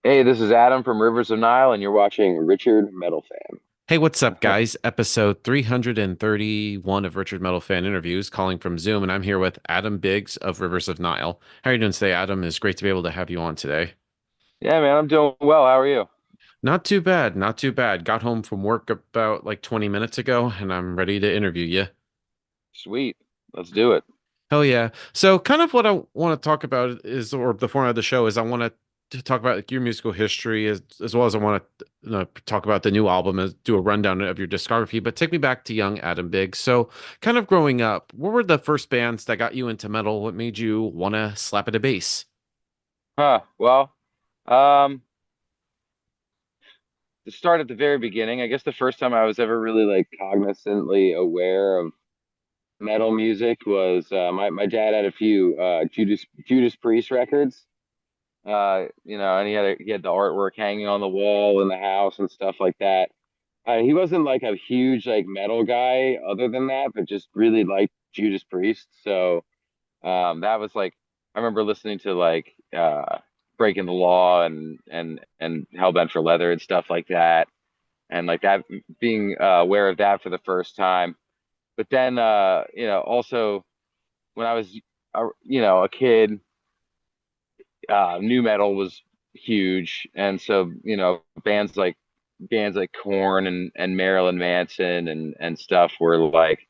Hey, this is Adam from Rivers of Nile, and you're watching Richard Metal Hey, what's up, Fan. guys? Episode 331 of Richard Metal Fan Interviews, calling from Zoom, and I'm here with Adam Biggs of Rivers of Nile. How are you doing today, Adam? It's great to be able to have you on today. Yeah, man, I'm doing well. How are you? Not too bad, not too bad. Got home from work about like 20 minutes ago, and I'm ready to interview you. Sweet. Let's do it. Hell yeah. So kind of what I want to talk about is, or the format of the show is I want to talk about like, your musical history as well as I want to talk about the new album and do a rundown of your discography, but take me back to young Adam Biggs. So kind of growing up, what were the first bands that got you into metal? What made you want to slap at a bass? Well, um, to start at the very beginning, I guess the first time I was ever really like cognizantly aware of metal music was my dad had a few Judas Priest records. And he had the artwork hanging on the wall in the house and stuff like that. He wasn't like a huge like metal guy other than that, but just really liked Judas Priest. So that was like I remember listening to like Breaking the Law and Hellbent for Leather and stuff like that, and like that being aware of that for the first time. But then also when I was a kid, new metal was huge, and so bands like Korn and Marilyn Manson and stuff were like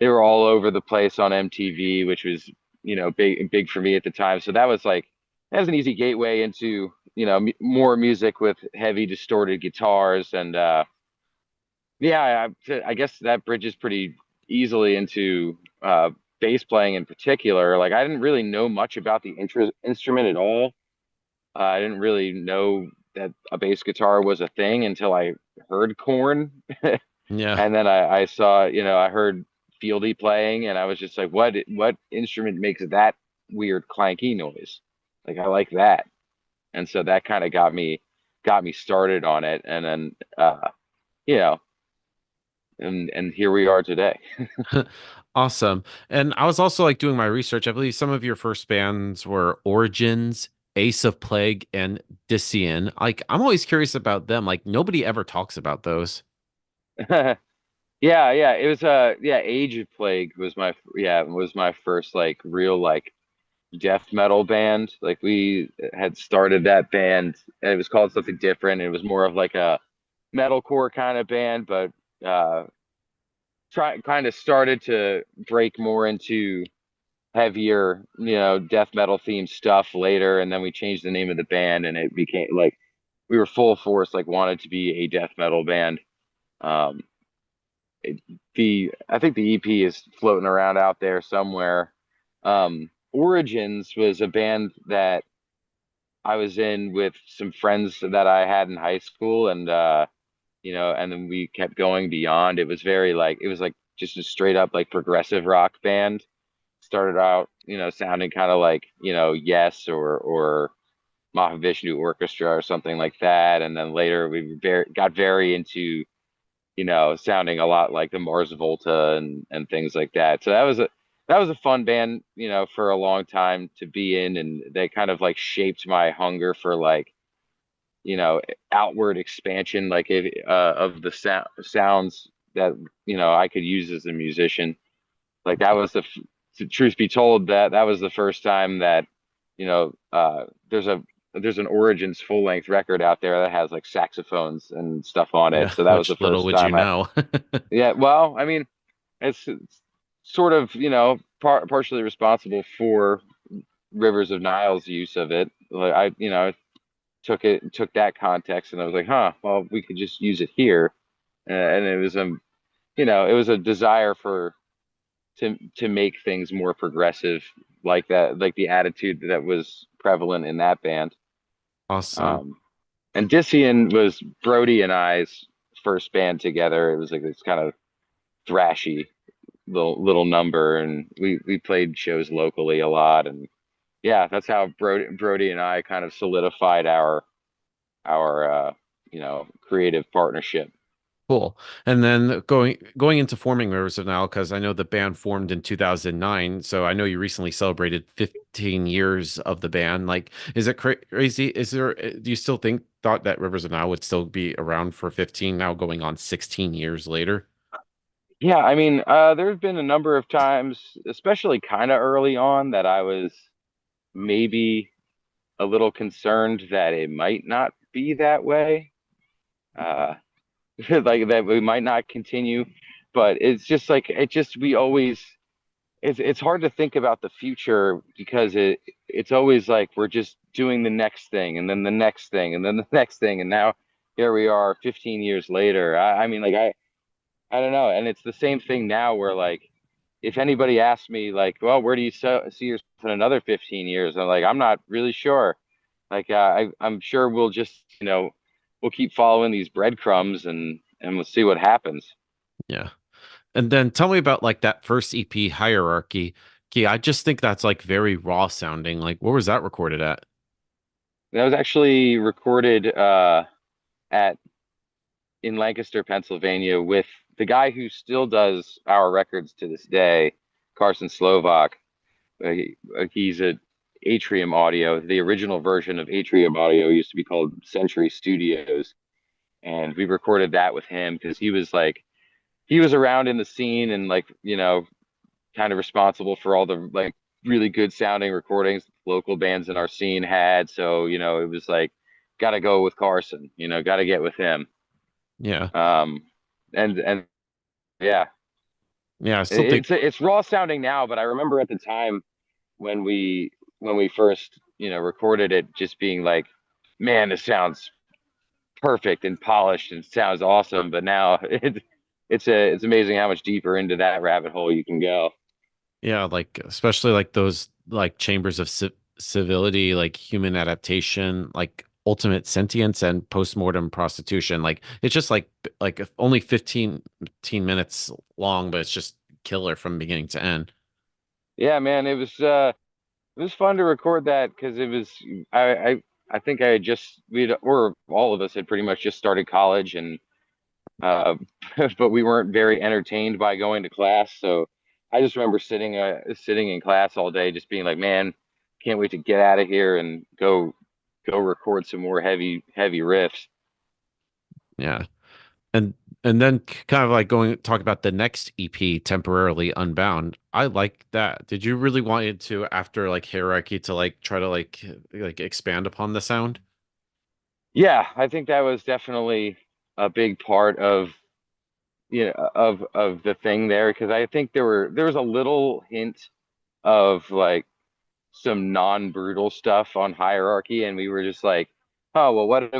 they were all over the place on MTV, which was big for me at the time. So that was an easy gateway into more music with heavy distorted guitars, and yeah, I guess that bridges pretty easily into bass playing in particular. Like I didn't really know much about the instrument at all. I didn't really know that a bass guitar was a thing until I heard Korn. Yeah. And then I saw, I heard Fieldy playing, and I was just like, what instrument makes that weird clanky noise? Like I like that, and so that kind of got me started on it, and then you know, and here we are today. Awesome. And I was also like doing my research. I believe some of your first bands were Origins, Ace of Plague, and Dician. Like, I'm always curious about them. Like, nobody ever talks about those. Yeah, it was yeah, Age of Plague was my first like real like death metal band. Like we had started that band, and it was called something different. It was more of like a metalcore kind of band, but uh try kind of started to break more into heavier, death metal themed stuff later, and then we changed the name of the band, and it became like we were full force, like wanted to be a death metal band. Um, it, I think the EP is floating around out there somewhere. Origins was a band that I was in with some friends that I had in high school, and and then we kept going beyond. It was like just a straight up like progressive rock band. Started out, sounding kind of like, Yes or Mahavishnu Orchestra or something like that, and then later got very into, sounding a lot like the Mars Volta and things like that. So that was a fun band, for a long time to be in, and they kind of like shaped my hunger for like, you know, outward expansion, like of the sounds that I could use as a musician. Like that was truth be told, that was the first time that there's an Origins full length record out there that has like saxophones and stuff on it. Yeah, So that was the which little first would you time I know? yeah, well, I mean, it's sort of, partially responsible for Rivers of Nile's use of it. Like took that context, and I was like, huh, well, we could just use it here. And it was a desire to make things more progressive like that, like the attitude that was prevalent in that band. Awesome. Um, and Dician was Brody and I's first band together. It was like this kind of thrashy little number, and we played shows locally a lot, and yeah, that's how Brody and I kind of solidified our creative partnership. Cool. And then going into forming Rivers of Nile, because I know the band formed in 2009, so I know you recently celebrated 15 years of the band. Like, is it crazy? Is there, do you still thought that Rivers of Nile would still be around for 15 now, going on 16 years later? Yeah, I mean, there have been a number of times, especially kind of early on, that I was maybe a little concerned that it might not be that way. Uh, like that we might not continue, but it's just like it just we always it's hard to think about the future because it's always like we're just doing the next thing and then the next thing and then the next thing, and now here we are 15 years later. I mean, like I don't know, and it's the same thing now where like if anybody asks me like, well, where do you see yourself in another 15 years? I'm like, I'm not really sure. Like I'm sure we'll just, we'll keep following these breadcrumbs and we'll see what happens. Yeah. And then tell me about like that first EP hierarchy. I just think that's like very raw sounding. Like, where was that recorded at? That was actually recorded at in Lancaster, Pennsylvania, with the guy who still does our records to this day, Carson Slovak. He's a Atrium Audio. The original version of Atrium Audio used to be called Century Studios, and we recorded that with him because he was around in the scene and like kind of responsible for all the like really good sounding recordings local bands in our scene had. So it was like got to go with Carson. Got to get with him. Yeah. Um, and yeah, Yeah, I still think it's raw sounding now, but I remember at the time when we first recorded it, just being like, man, this sounds perfect and polished and sounds awesome. But now it's amazing how much deeper into that rabbit hole you can go. yeah, like especially like those like chambers of civility, like human adaptation, like ultimate sentience and postmortem prostitution. Like it's just like only 15 minutes long, but it's just killer from beginning to end. Yeah, man, it was fun to record that because it was I think I had just we or all of us had pretty much just started college and uh but we weren't very entertained by going to class. So I just remember sitting in class all day just being like, man, can't wait to get out of here and go record some more heavy riffs. Yeah. And then kind of like going talk about the next EP, Temporarily Unbound. I like that. Did you really want it to after like Hierarchy to like try to like expand upon the sound? Yeah, I think that was definitely a big part of of the thing there because I think there was a little hint of like some non-brutal stuff on Hierarchy, and we were just like, oh well, what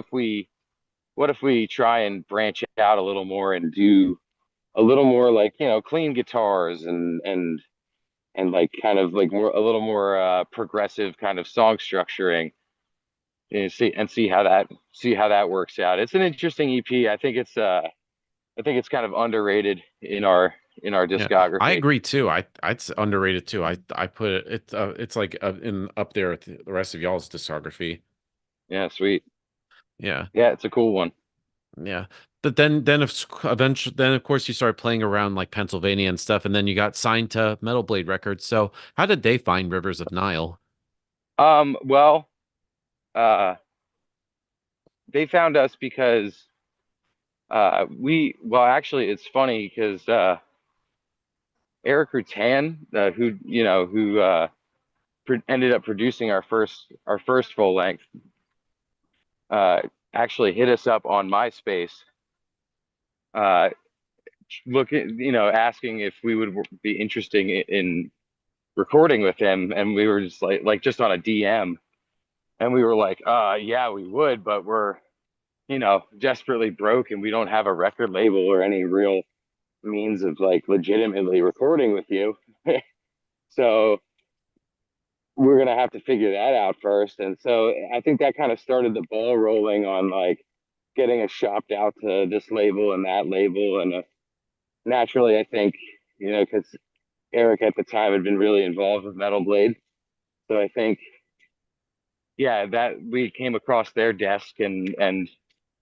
if we try and branch out a little more and do a little more like clean guitars and like kind of like more a little more progressive kind of song structuring and see how that works out. It's an interesting EP. I think it's kind of underrated in our Yeah, I discography. agree too. It's underrated too. I put it's like in up there with the rest of y'all's discography. Yeah, sweet. Yeah, Yeah, it's a cool one. yeah. But then if eventually then of course you started playing around like Pennsylvania and stuff, and then you got signed to Metal Blade Records. So how did they find Rivers of Nile? Well, uh, they found us because well actually it's funny because Eric Rutan, who ended up producing our first full length, uh, actually hit us up on MySpace, uh, looking, asking if we would be interested in recording with him, and we were just like just on a DM, and we were like, yeah, we would, but we're desperately broke, and we don't have a record label or any real means of like legitimately recording with you. So we're gonna have to figure that out first. And so I think that kind of started the ball rolling on like getting us shopped out to this label and that label. And naturally, I think because Eric at the time had been really involved with Metal Blade, so I think yeah that we came across their desk and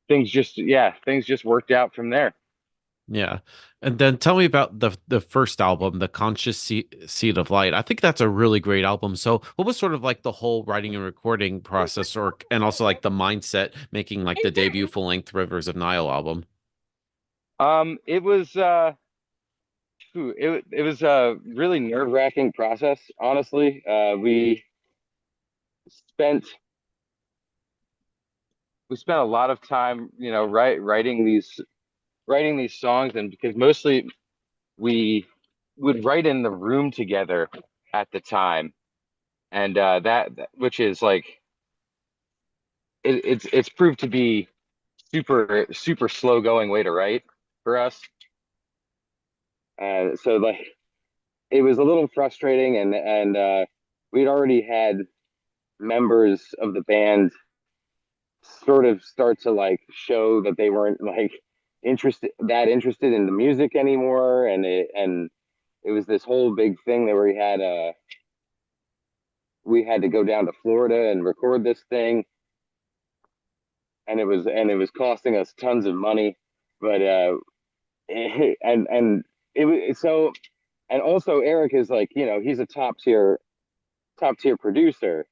things just worked out from there. Yeah. And then tell me about the first album, The Conscious Seed of Light. I think that's a really great album. So what was sort of like the whole writing and recording process or and also like the mindset making like the debut full-length Rivers of Nile album? It was it was a really nerve-wracking process, honestly. Spent we spent a lot of time, writing these songs, and because mostly we would write in the room together at the time, and which is like it's proved to be super slow going way to write for us. So like it was a little frustrating, and we'd already had members of the band sort of start to like show that they weren't like interested in the music anymore, and it was this whole big thing that we had to go down to Florida and record this thing, and it was costing us tons of money, but and it was so, and also Eric is like, he's a top tier producer.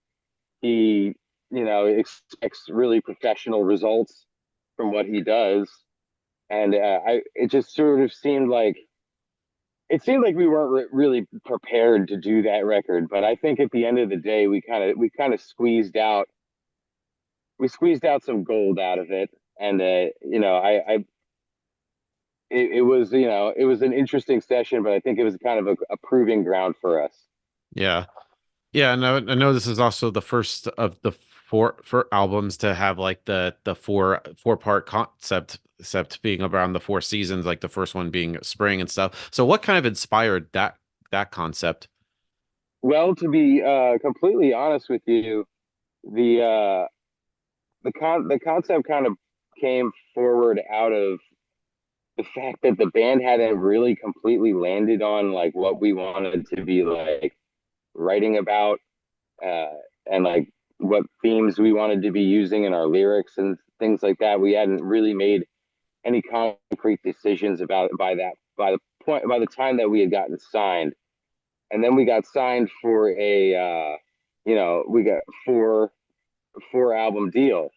He, expects really professional results from what he does, and I it just sort of seemed like we weren't really prepared to do that record. But I think at the end of the day, we kind of squeezed out some gold out of it, and it was, it was an interesting session, but I think it was kind of a proving ground for us. Yeah. Yeah, and I know this is also the first of the four albums to have like the four part concept being around the four seasons, like the first one being spring and stuff. So what kind of inspired that concept? Well, to be completely honest with you, the the concept kind of came forward out of the fact that the band hadn't really completely landed on like what we wanted to be like writing about, uh, and like what themes we wanted to be using in our lyrics and things like that. We hadn't really made any concrete decisions about it by the time that we had gotten signed. And then we got signed for we got four album deal,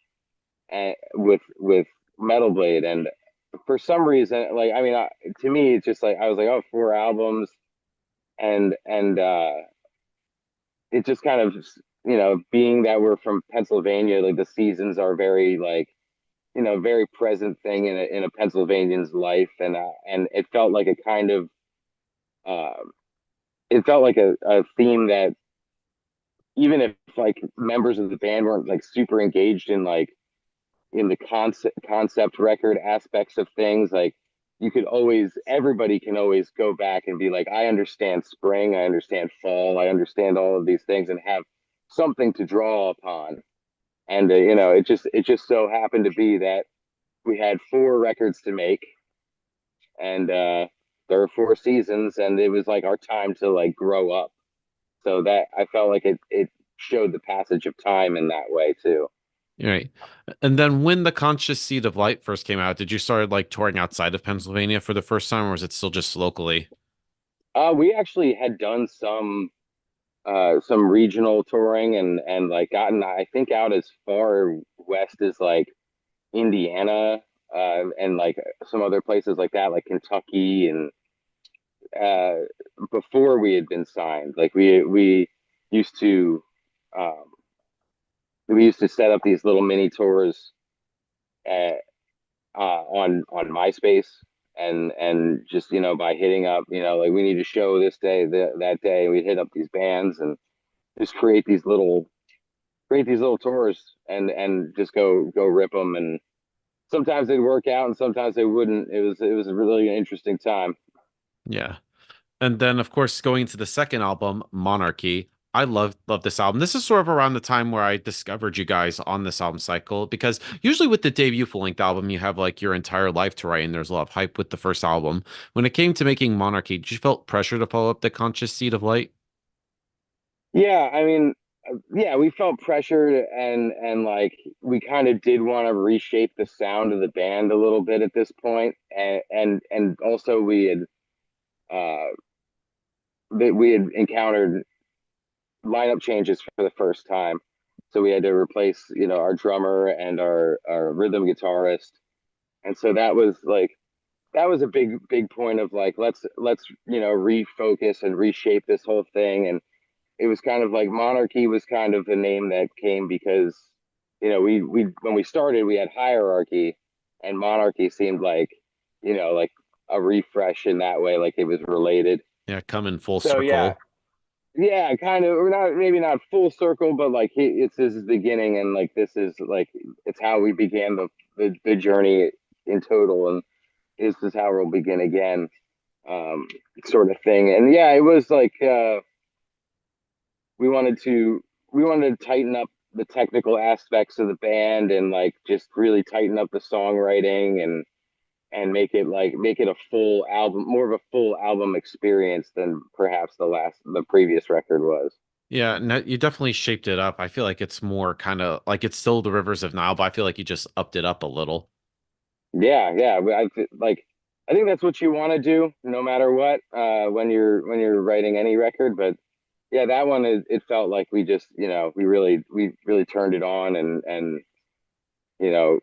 with Metal Blade. And for some reason, like, I mean, to me, it's just like I was like, oh, four albums, and it just kind of, being that we're from Pennsylvania, like the seasons are very like, very present thing in a Pennsylvanian's life, and it felt like a kind of uh, it felt like a theme that, even if like members of the band weren't like super engaged in like in the concept record aspects of things, like everybody can always go back and be like, I understand spring, I understand fall, I understand all of these things, and have something to draw upon. And it just so happened to be that we had four records to make, and there were four seasons, and it was like our time to like grow up. So that I felt like it showed the passage of time in that way too. Right. And then when the Conscious Seed of Light first came out, did you start like touring outside of Pennsylvania for the first time, or was it still just locally? We actually had done some regional touring, and like gotten, I think, out as far west as like Indiana, and like some other places like that, like Kentucky, and uh, before we had been signed. Like used to um, we used to set up these little mini tours at, on MySpace, and just, by hitting up, like, we need a show this day, that day, we'd hit up these bands and just create these little tours, and just go rip them. And sometimes they'd work out and sometimes they wouldn't. It was a really interesting time. Yeah. And then, of course, going to the second album, Monarchy. I love this album. This is sort of around the time where I discovered you guys on this album cycle because usually with the debut full-length album, you have like your entire life to write, and there's a lot of hype with the first album. When it came to making Monarchy, did you felt pressure to follow up the Conscious Seed of Light? Yeah, I mean, yeah, we felt pressured, and like we kind of did want to reshape the sound of the band a little bit at this point, and also uh we had encountered lineup changes for the first time. So we had to replace, our drummer and our rhythm guitarist. And so that was a big point of like let's refocus and reshape this whole thing. And it was kind of like Monarchy was kind of the name that came because we when we started we had Hierarchy, and Monarchy seemed like a refresh in that way, like it was related. Yeah, coming full So yeah, circle. yeah, kind of. We're not, maybe not full circle, but like it's this is the beginning, and like this is like it's how we began the journey in total, and this is how we'll begin again, um, sort of thing. And yeah, it was like we wanted to we wanted to tighten up the technical aspects of the band, and like just really tighten up the songwriting, and make it a full album, more of a full album experience than perhaps the previous record was. Yeah, no, you definitely shaped it up. I feel like it's more kind of like it's still the Rivers of Nile, but I feel like you just upped it up a little. Yeah, yeah. I think that's what you want to do, no matter what, when you're writing any record. But yeah, that one it felt like we just, we really turned it on, and you know,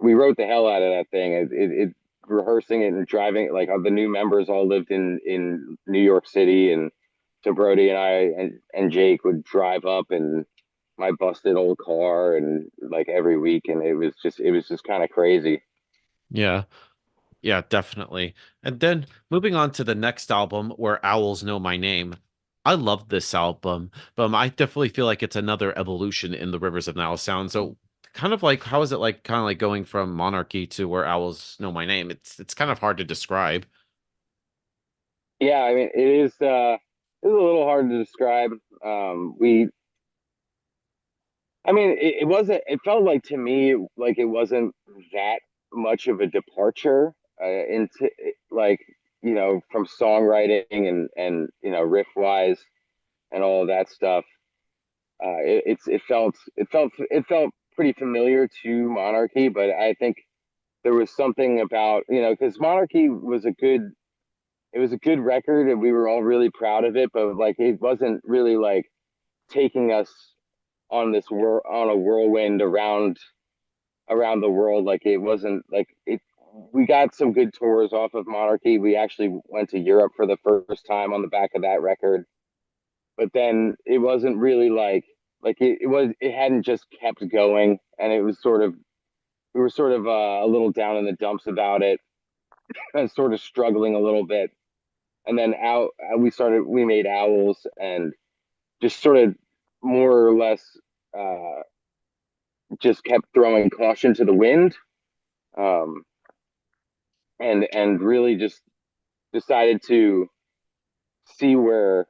we wrote the hell out of that thing. It rehearsing it and driving it, like the new members all lived in New York City, and so Brody and I and Jake would drive up in my busted old car, and like every week, and it was just kind of crazy. Yeah. Yeah, definitely. And then moving on to the next album, Where Owls Know My Name. I love this album, but I definitely feel like it's another evolution in the Rivers of Nile sound. So kind of like how is it like kind of like going from Monarchy to Where Owls Know My Name? It's kind of hard to describe. Yeah, I mean, it is a little hard to describe. We I mean, it wasn't, it felt like to me like it wasn't that much of a departure into like, from songwriting and riff wise and all of that stuff. It felt pretty familiar to Monarchy, but I think there was something about, because Monarchy was it was a good record, and we were all really proud of it, but like it wasn't really like taking us on a whirlwind around the world. Like it wasn't like it. We got some good tours off of Monarchy. We actually went to Europe for the first time on the back of that record, but then it wasn't really it hadn't just kept going, and it was sort of we were sort of a little down in the dumps about it, and sort of struggling a little bit. And then out we made Owls, and just sort of more or less uh, just kept throwing caution to the wind, um, and really just decided to see where,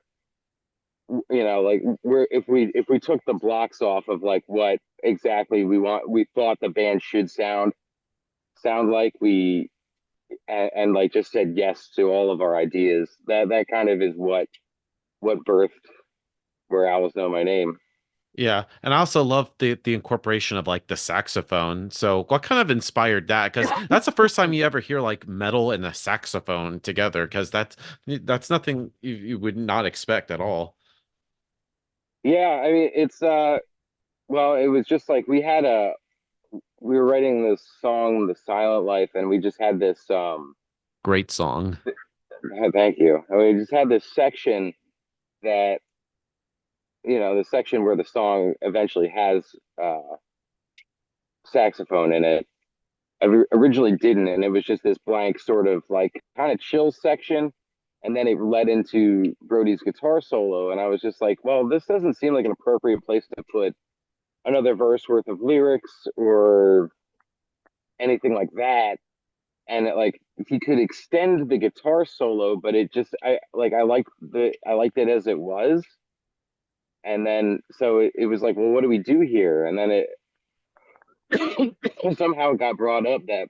like where if we took the blocks off of like what exactly we thought the band should sound like, and like just said yes to all of our ideas. That kind of is what birthed Where Owls Know My Name. Yeah, and I also love the incorporation of like the saxophone. So what kind of inspired that? Because that's the first time you ever hear like metal and a saxophone together. Because that's nothing you would not expect at all. Yeah, I mean it's well, it was just like we were writing this song, The Silent Life, and we just had this Great song. thank you. And we just had this section that, the section where the song eventually has uh saxophone in it. Originally didn't, and it was just this blank sort of like kind of chill section, and then it led into Brody's guitar solo, and I was just like, well, this doesn't seem like an appropriate place to put another verse worth of lyrics or anything like that. And like he could extend the guitar solo, but it just I liked it as it was. And then so it was like, well, what do we do here? And then it somehow got brought up that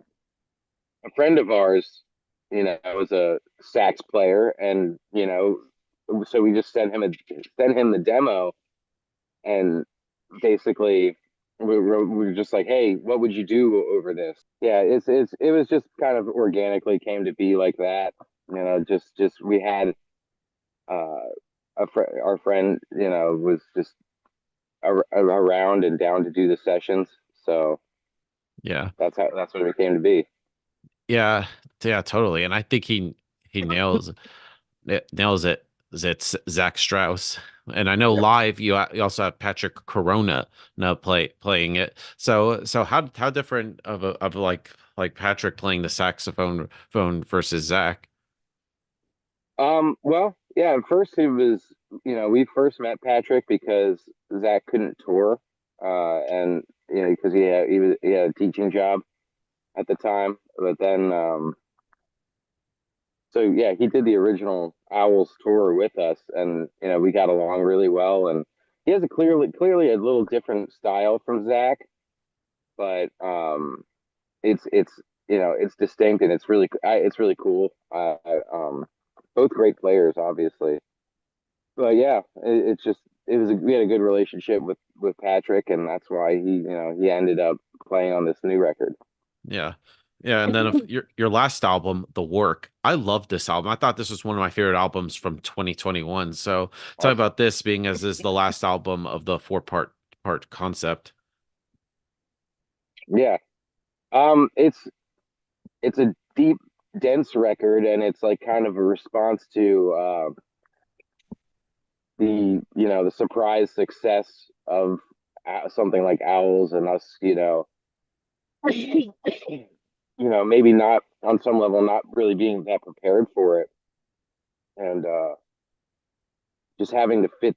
a friend of ours, was a sax player, and so we just sent him the demo, and basically we were just like, hey, what would you do over this? Yeah, it was just kind of organically came to be like that. Just we had uh our friend, was just around and down to do the sessions. So Yeah. that's what it came to be. Yeah. Yeah, totally. And I think he nails it. It's Zach Strauss. And I know Yep. live you also have Patrick Corona now playing it. So how different of like Patrick playing the saxophone phone versus Zach? Well, yeah, at first it was, we first met Patrick because Zach couldn't tour, and because he had a teaching job at the time. But then, so yeah, he did the original Owls tour with us, and we got along really well. And he has a clearly a little different style from Zach, but it's it's distinct and it's really cool. Both great players, obviously. But yeah, it's just we had a good relationship with Patrick, and that's why he ended up playing on this new record. Yeah. Yeah, and then if your last album, The Work, I love this album. I thought this was one of my favorite albums from 2021. So tell me Awesome. about this being as is the last album of the four part concept. Yeah. It's a deep, dense record, and it's like kind of a response to the surprise success of something like Owls and us, maybe not on some level, not really being that prepared for it, and just having to fit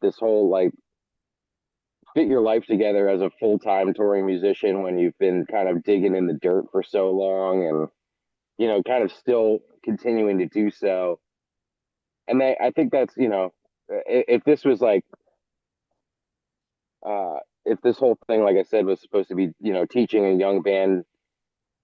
your life together as a full-time touring musician when you've been kind of digging in the dirt for so long, and kind of still continuing to do so. And I think that's, if this was like if this whole thing, like I said, was supposed to be, teaching a young band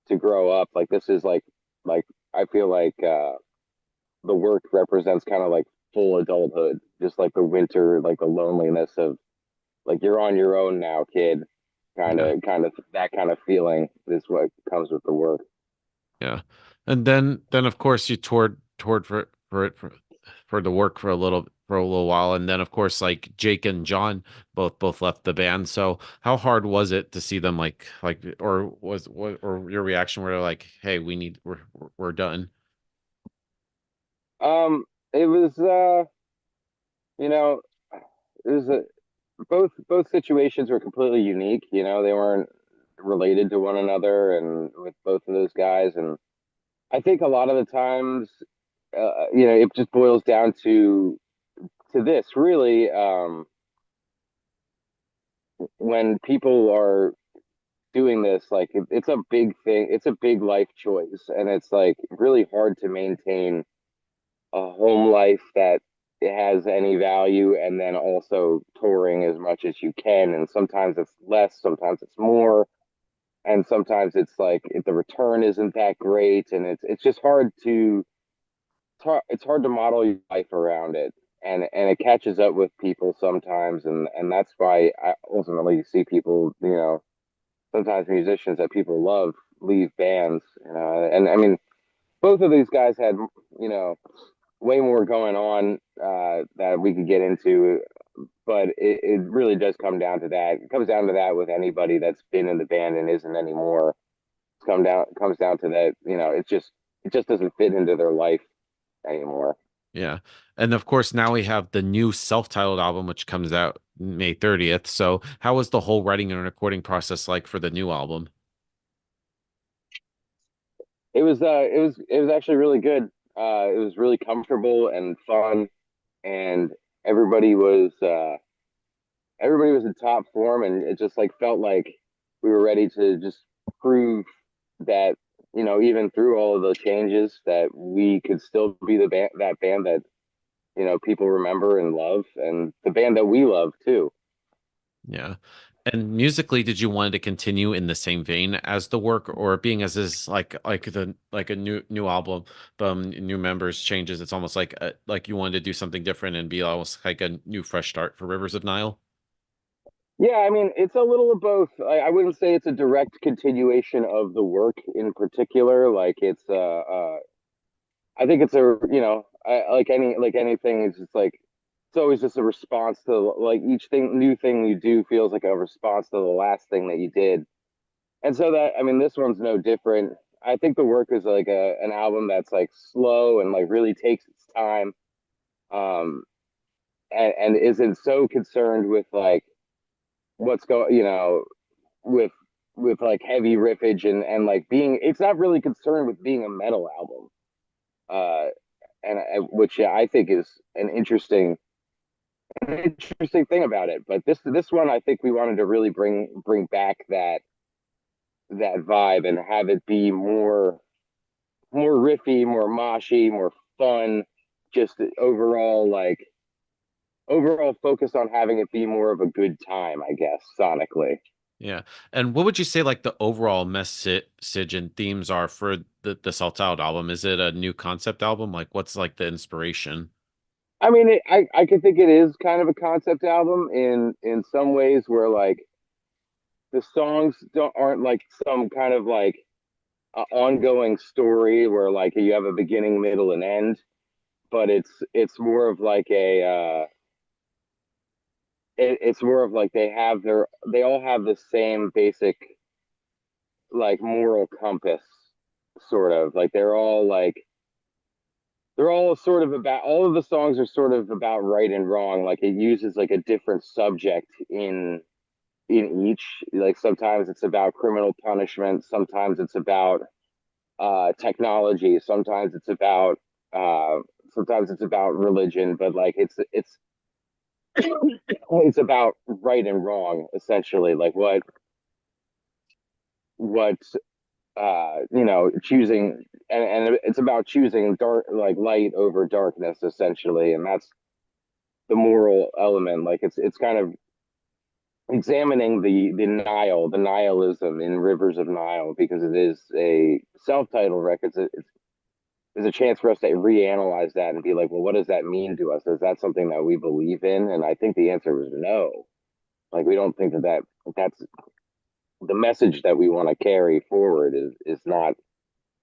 to grow up, like this is like I feel like the work represents kind of like full adulthood, just like the winter, like the loneliness of like you're on your own now, kid. Yeah. Kind of that kind of feeling is what comes with the work. Yeah. And then of course you toured for the work for a little while. And then of course like Jake and John both left the band. So how hard was it to see them like or was what or your reaction where they're like, hey, we're done. It was you know, it was both situations were completely unique. They weren't related to one another, and with both of those guys, and I think a lot of the times, it just boils down to this really. When people are doing this, like it's a big thing, it's a big life choice, and it's like really hard to maintain a home life that has any value, and then also touring as much as you can. And sometimes it's less, sometimes it's more, and sometimes it's like if the return isn't that great, and it's just it's hard to model your life around it, and it catches up with people sometimes, and that's why I ultimately see people, sometimes musicians that people love leave bands, and I mean both of these guys had, you know way more going on that we could get into, but it really does come down to that. It comes down to that with anybody that's been in the band and isn't anymore. Comes down to that, it just doesn't fit into their life anymore. Yeah. And of course now we have the new self-titled album which comes out May 30th. So how was the whole writing and recording process like for the new album? It was actually really good. It was really comfortable and fun, and everybody was uh, everybody was in top form, and it just like felt like we were ready to just prove that, even through all of the changes, that we could still be that band that people remember and love, and the band that we love too. Yeah. And musically, did you want it to continue in the same vein as the work, or being as is like a new album, new members changes? It's almost like you wanted to do something different and be almost like a new fresh start for Rivers of Nile. Yeah, I mean, it's a little of both. I wouldn't say it's a direct continuation of the work in particular. Like I think it's a, like anything, it's just like it's always just a response to like each new thing you do feels like a response to the last thing that you did. And so that, I mean, this one's no different. I think the work is like an album that's like slow and like really takes its time, um, and isn't so concerned with like what's going, with like heavy riffage and like being. It's not really concerned with being a metal album, uh, which yeah, I think is an interesting thing about it. But this one, I think we wanted to really bring back that vibe and have it be more riffy, more moshy, more fun. Just overall focus on having it be more of a good time, I guess, sonically. Yeah. And what would you say like the overall message and themes are for the Salt Out album? Is it a new concept album? Like what's like the inspiration? I mean, I could think it is kind of a concept album in some ways where like the songs aren't like some kind of like ongoing story where like you have a beginning, middle, and end, but it's more of like it's more of like they all have the same basic like moral compass, sort of like they're all sort of about all of the songs are sort of about right and wrong. Like it uses like a different subject in each. Like sometimes it's about criminal punishment, sometimes it's about technology, uh sometimes it's about religion, but like it's about right and wrong essentially, like what choosing, and it's about choosing dark, like light over darkness essentially, and that's the moral element. Like it's kind of examining the nihilism in Rivers of Nile, because it is a self-titled record. There's a chance for us to reanalyze that and be like, well, what does that mean to us? Is that something that we believe in? And I think the answer was no. Like we don't think that's the message that we want to carry forward is not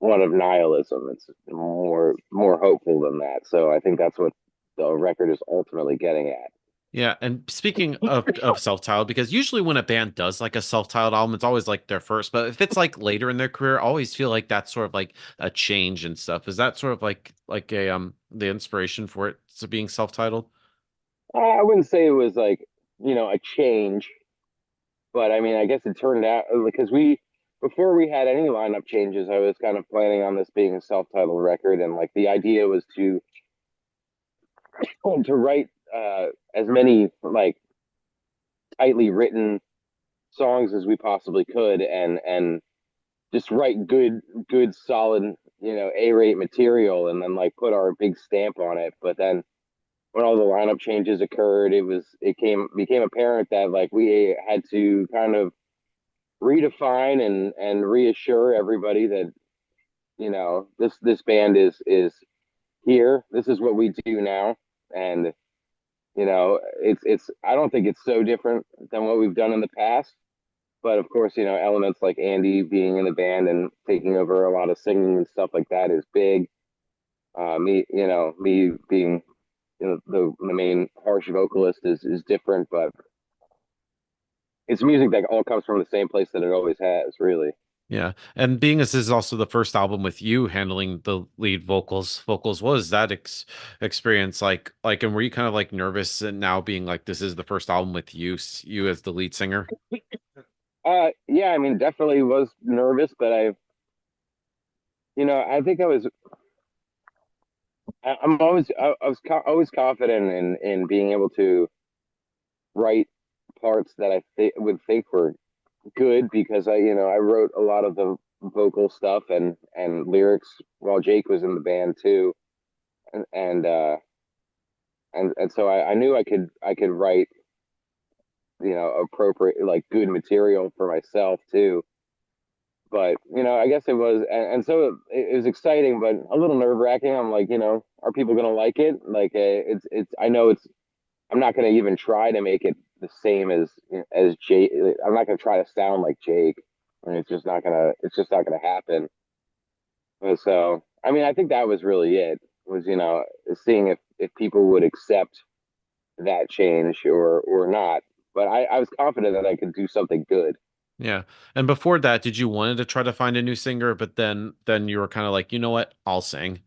one of nihilism. It's more hopeful than that. So I think that's what the record is ultimately getting at. Yeah, and speaking of self-titled, because usually when a band does like a self-titled album, it's always like their first. But if it's like later in their career, I always feel like that's sort of like a change and stuff. Is that sort of like a the inspiration for it to being self-titled? I wouldn't say it was like a change, but I mean, I guess it turned out because we before we had any lineup changes, I was kind of planning on this being a self-titled record, and like the idea was to write as many like tightly written songs as we possibly could, and just write good solid A-rate material, and then like put our big stamp on it. But then when all the lineup changes occurred, it became apparent that like we had to kind of redefine and reassure everybody that this band is here. This is what we do now, and it's I don't think it's so different than what we've done in the past. But of course, elements like Andy being in the band and taking over a lot of singing and stuff like that is big. Me being the main harsh vocalist is different, but it's music that all comes from the same place that it always has, really. Yeah, and being as this is also the first album with you handling the lead vocals, what was that experience like? And were you kind of like nervous and now being like this is the first album with you as the lead singer? Yeah, I mean, definitely was nervous, but I think I'm I was always confident in being able to write parts that would think were good, because I wrote a lot of the vocal stuff and lyrics while Jake was in the band too, and and so I knew I could write appropriate, like good material for myself too. But I guess it was, and so it was exciting, but a little nerve wracking. I'm like, are people gonna like it? Like, it's I know I'm not gonna even try to make it the same as Jake. I'm not gonna try to sound like Jake. I mean, it's just not gonna happen. And so, I mean, I think that was really it. Was seeing if people would accept that change or not. But I was confident that I could do something good. Yeah. And before that, did you wanted to try to find a new singer, but then you were kind of like, you know what? I'll sing.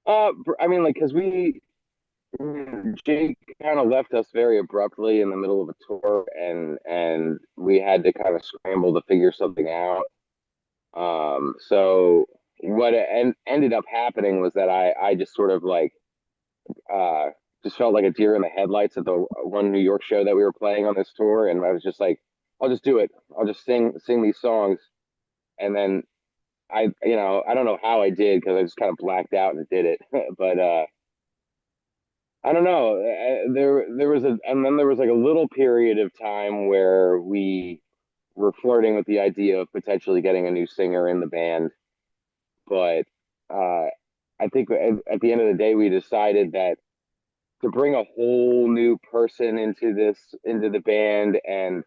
I mean, like, because Jake kind of left us very abruptly in the middle of a tour, and we had to kind of scramble to figure something out. So ended up happening was that I just sort of like uh just felt like a deer in the headlights at the one New York show that we were playing on this tour, and I was just like, I'll just do it. I'll just sing these songs, and then I don't know how I did because I just kind of blacked out and did it, but I don't know. There was and then there was like a little period of time where we were flirting with the idea of potentially getting a new singer in the band, but uh, I think at the end of the day, we decided that to bring a whole new person into the band and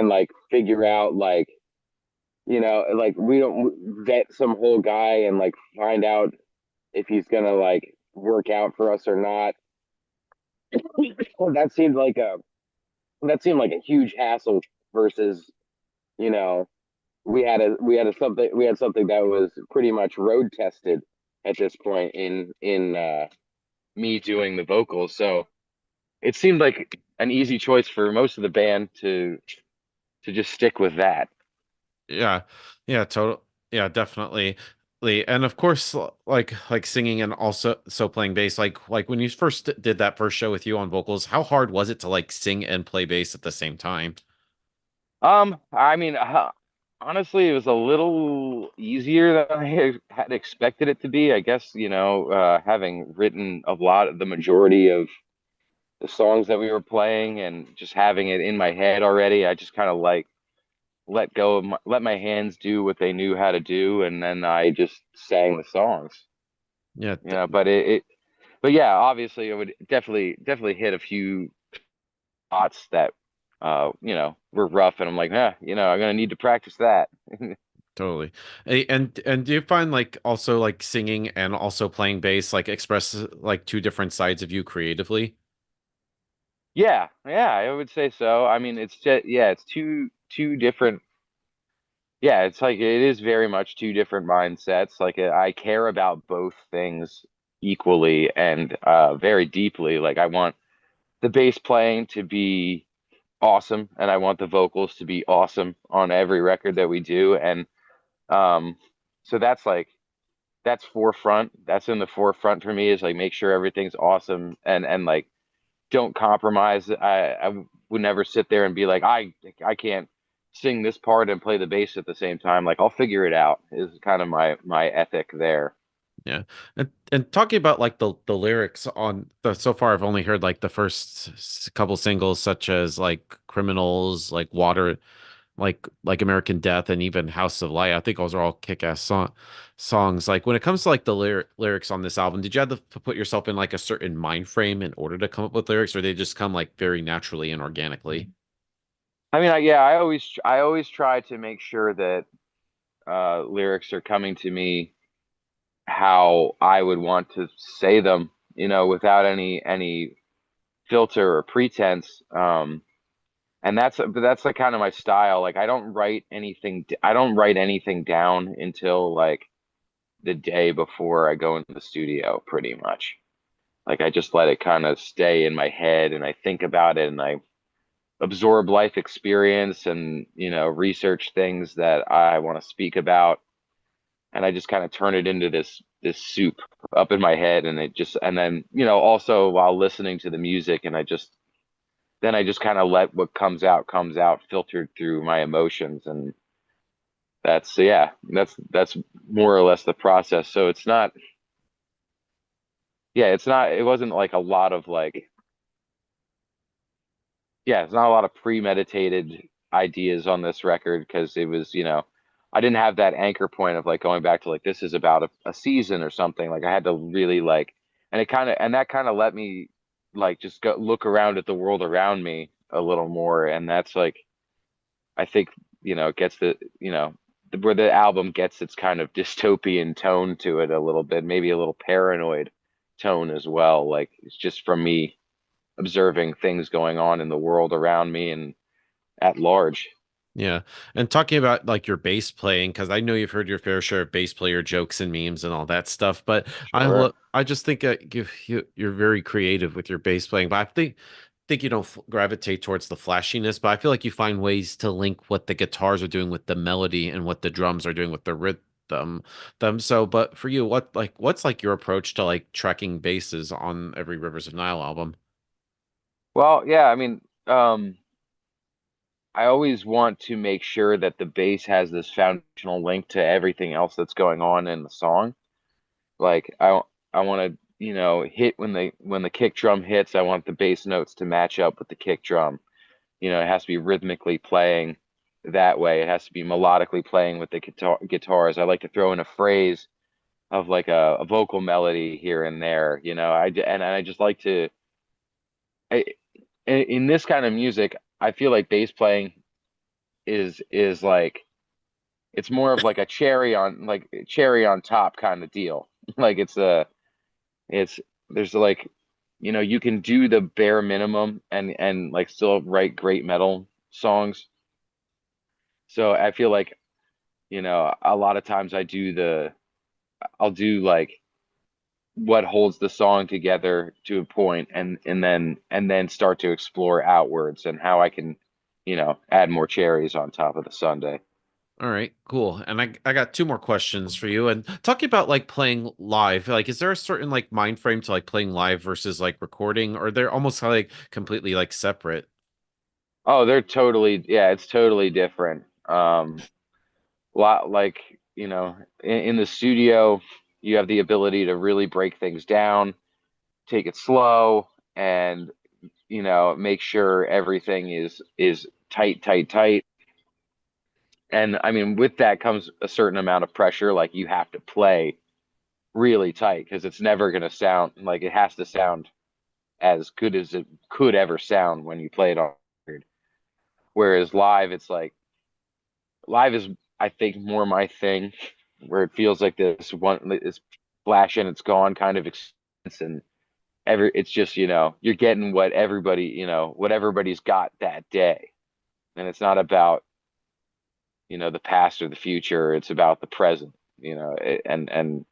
like figure out like like we don't vet some whole guy and like find out if he's gonna like work out for us or not. Well, that seemed like a huge hassle versus you know we had something that was pretty much road tested at this point in me doing the vocals. So it seemed like an easy choice for most of the band to just stick with that. Yeah. Yeah, total. Yeah, definitely. And of course, like singing and also so playing bass, like when you first did that first show with you on vocals, how hard was it to like sing and play bass at the same time? I mean, honestly, it was a little easier than I had expected it to be. I guess, having written a lot of the majority of the songs that we were playing and just having it in my head already, I just kind of like let go of let my hands do what they knew how to do, and then I just sang the songs. Yeah, But yeah, obviously, it would definitely hit a few spots that, were rough, and I'm like, I'm gonna need to practice that. totally. And do you find like also like singing and also playing bass like express like two different sides of you creatively? Yeah, I would say so. I mean, it's just yeah, it's two different. Yeah, it's like it is very much two different mindsets. Like I care about both things equally and very deeply. Like I want the bass playing to be awesome, and I want the vocals to be awesome on every record that we do. And um, so that's forefront. That's in the forefront for me is like make sure everything's awesome and like don't compromise. I would never sit there and be like, I can't sing this part and play the bass at the same time. Like I'll figure it out is kind of my ethic there. Yeah. And talking about like the lyrics on the so far I've only heard like the first couple singles such as like Criminals, like Water, like American Death and even House of Light. I think those are all kick-ass songs. Like when it comes to like the lyrics on this album, did you have to put yourself in like a certain mind frame in order to come up with lyrics or they just come like very naturally and organically? I mean, yeah, I always try to make sure that lyrics are coming to me how I would want to say them, without any filter or pretense. And that's like kind of my style. Like I don't write anything down until like the day before I go into the studio, pretty much. Like I just let it kind of stay in my head and I think about it and I absorb life experience and, research things that I want to speak about. And I just kind of turn it into this soup up in my head and then, also while listening to the music and I just kind of let what comes out filtered through my emotions. And that's more or less the process. So it wasn't like a lot of like, yeah, it's not a lot of premeditated ideas on this record because it was, I didn't have that anchor point of like going back to like this is about a season or something. Like I had to really like, and that kind of let me like just go look around at the world around me a little more, and that's like I think gets where the album gets its kind of dystopian tone to it a little bit, maybe a little paranoid tone as well. Like it's just from me observing things going on in the world around me and at large. Yeah. And talking about like your bass playing, because I know you've heard your fair share of bass player jokes and memes and all that stuff, but Sure. I just think you're very creative with your bass playing, but I think you don't gravitate towards the flashiness, but I feel like you find ways to link what the guitars are doing with the melody and what the drums are doing with the rhythm them. So, but for you, what's like your approach to like tracking basses on every Rivers of Nile album? Well, yeah, I mean, I always want to make sure that the bass has this foundational link to everything else that's going on in the song. Like I want to, hit when the kick drum hits, I want the bass notes to match up with the kick drum. It has to be rhythmically playing that way. It has to be melodically playing with the guitars. I like to throw in a phrase of like a vocal melody here and there. And I just like to I, in this kind of music, I feel like bass playing is like it's more of like a cherry on top kind of deal. Like it's there's like you can do the bare minimum and like still write great metal songs. So I feel like, a lot of times I'll do like what holds the song together to a point and then start to explore outwards and how I can, add more cherries on top of the sundae. All right, cool. And I got two more questions for you. And talking about like playing live, like is there a certain like mind frame to like playing live versus like recording, or they're almost like completely like separate? Oh, yeah, it's totally different. Lot like, in the studio, you have the ability to really break things down, take it slow, and make sure everything is tight, tight, tight. And I mean, with that comes a certain amount of pressure. Like you have to play really tight because it's never going to sound like it has to sound as good as it could ever sound when you play it on record. Whereas live, it's like live is, I think, more my thing, where it feels like this flash and it's gone kind of experience, and it's just you're getting what everybody's got that day, and it's not about the past or the future. It's about the present. And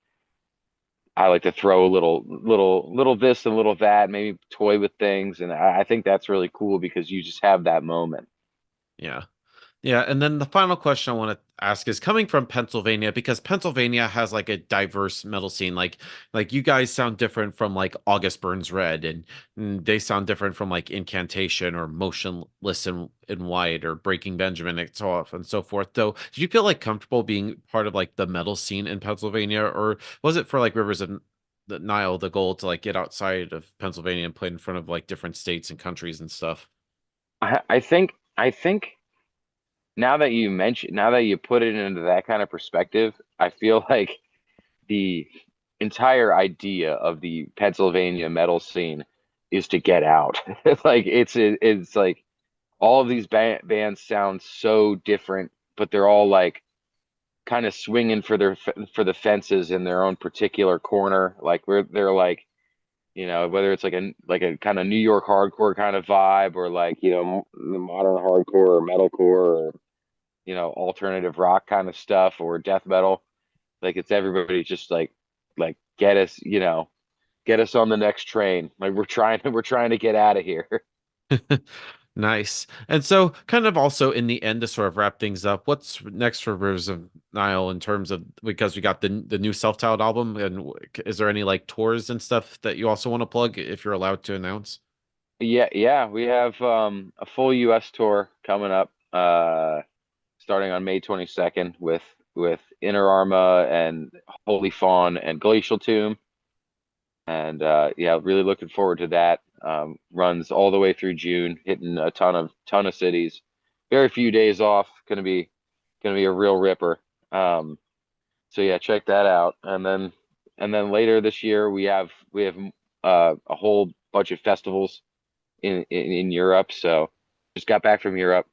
I like to throw a little this and little that, maybe toy with things, and I think that's really cool because you just have that moment. Yeah. Yeah, and then the final question I want to ask is coming from Pennsylvania because Pennsylvania has like a diverse metal scene. Like you guys sound different from like August Burns Red and they sound different from like Incantation or Motionless in White or Breaking Benjamin and so off and so forth. So did you feel like comfortable being part of like the metal scene in Pennsylvania, or was it for like Rivers of the Nile the goal to like get outside of Pennsylvania and play in front of like different states and countries and stuff? I think now that you put it into that kind of perspective, I feel like the entire idea of the Pennsylvania metal scene is to get out. Like it's like all of these bands sound so different, but they're all like kind of swinging for the fences in their own particular corner. Like where they're like, whether it's like a kind of New York hardcore kind of vibe, or like modern hardcore or metalcore, or alternative rock kind of stuff, or death metal. Like it's everybody just like get us on the next train. Like we're trying to get out of here. Nice. And so, kind of also in the end to sort of wrap things up, what's next for Rivers of Nile in terms of because we got the new self-titled album, and is there any like tours and stuff that you also want to plug if you're allowed to announce? Yeah, yeah, we have a full US tour coming up starting on May 22nd with Inner Arma and Holy Fawn and Glacial Tomb. And yeah, really looking forward to that. Runs all the way through June, hitting a ton of cities. Very few days off. Gonna be a real ripper. So yeah, check that out. And then later this year we have a whole bunch of festivals in Europe. So just got back from Europe.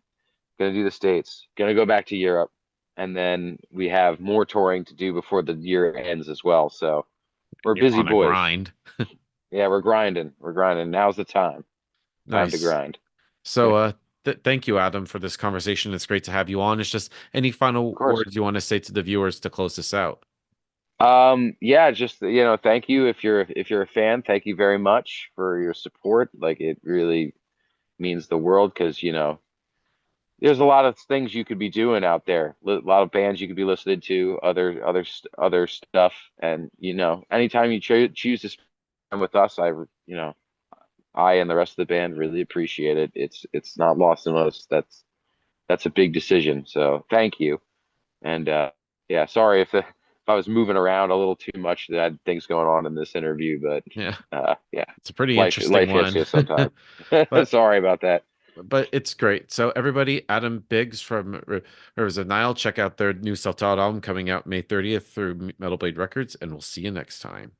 Gonna do the States. Gonna go back to Europe, and then we have more touring to do before the year ends as well. So we're You're busy on a boys. grind. Yeah, we're grinding. We're grinding. Now's the time. Time to Nice. grind. So, thank you, Adam, for this conversation. It's great to have you on. It's just any Of final course. words you want to say to the viewers to close this out? Yeah, just thank you if you're a fan, thank you very much for your support. Like it really means the world because there's a lot of things you could be doing out there. A lot of bands you could be listening to, other stuff, and anytime you choose to spend with us, I and the rest of the band really appreciate it. It's not lost on us. That's a big decision. So thank you. And yeah, sorry if I was moving around a little too much. That I had things going on in this interview, but Yeah, yeah, it's a pretty interesting life hits one. you sometimes. But Sorry about that. it's great. So everybody, Adam Biggs from Rivers of Nile, check out their new self-titled album coming out May 30th through Metal Blade Records, and we'll see you next time.